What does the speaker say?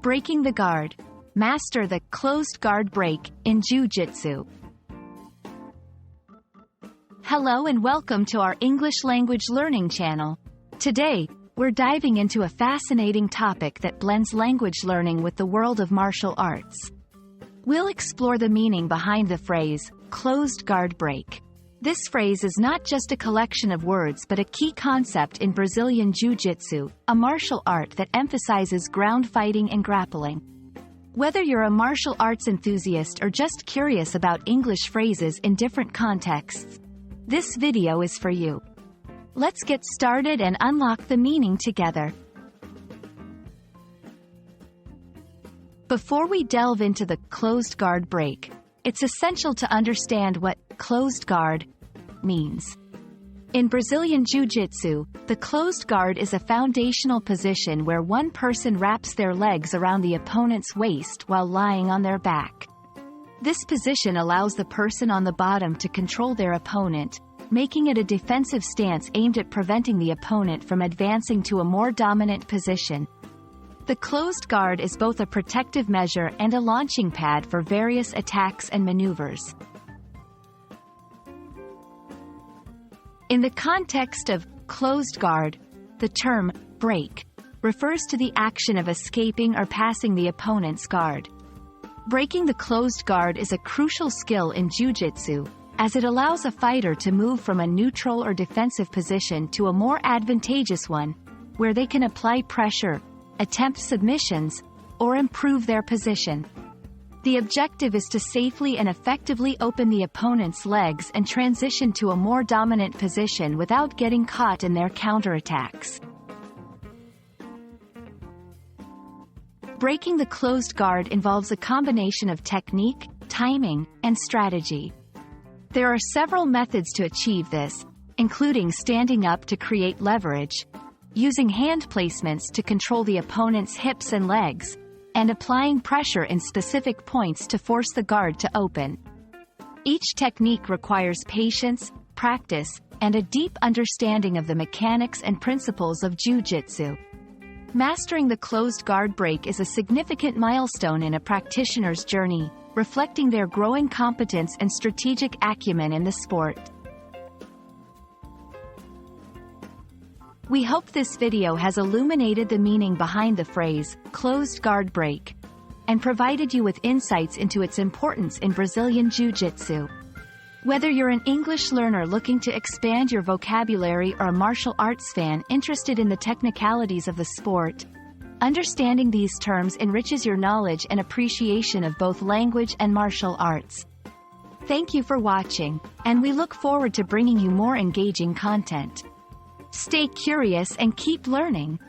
Breaking the guard. Master the closed guard break in Jiu-Jitsu. Hello and welcome to our English language learning channel. Today, we're diving into a fascinating topic that blends language learning with the world of martial arts. We'll explore the meaning behind the phrase, closed guard break. This phrase is not just a collection of words but a key concept in Brazilian Jiu-Jitsu, a martial art that emphasizes ground fighting and grappling. Whether you're a martial arts enthusiast or just curious about English phrases in different contexts, this video is for you. Let's get started and unlock the meaning together. Before we delve into the closed guard break, it's essential to understand what closed guard means. In Brazilian Jiu-Jitsu, the closed guard is a foundational position where one person wraps their legs around the opponent's waist while lying on their back. This position allows the person on the bottom to control their opponent, making it a defensive stance aimed at preventing the opponent from advancing to a more dominant position. The closed guard is both a protective measure and a launching pad for various attacks and maneuvers. In the context of closed guard, the term break refers to the action of escaping or passing the opponent's guard. Breaking the closed guard is a crucial skill in Jiu-Jitsu, as it allows a fighter to move from a neutral or defensive position to a more advantageous one, where they can apply pressure, attempt submissions, or improve their position. The objective is to safely and effectively open the opponent's legs and transition to a more dominant position without getting caught in their counterattacks. Breaking the closed guard involves a combination of technique, timing, and strategy. There are several methods to achieve this, including standing up to create leverage, using hand placements to control the opponent's hips and legs, and applying pressure in specific points to force the guard to open. Each technique requires patience, practice, and a deep understanding of the mechanics and principles of Jiu-Jitsu. Mastering the closed guard break is a significant milestone in a practitioner's journey, reflecting their growing competence and strategic acumen in the sport. We hope this video has illuminated the meaning behind the phrase, closed guard break, and provided you with insights into its importance in Brazilian Jiu-Jitsu. Whether you're an English learner looking to expand your vocabulary or a martial arts fan interested in the technicalities of the sport, understanding these terms enriches your knowledge and appreciation of both language and martial arts. Thank you for watching, and we look forward to bringing you more engaging content. Stay curious and keep learning.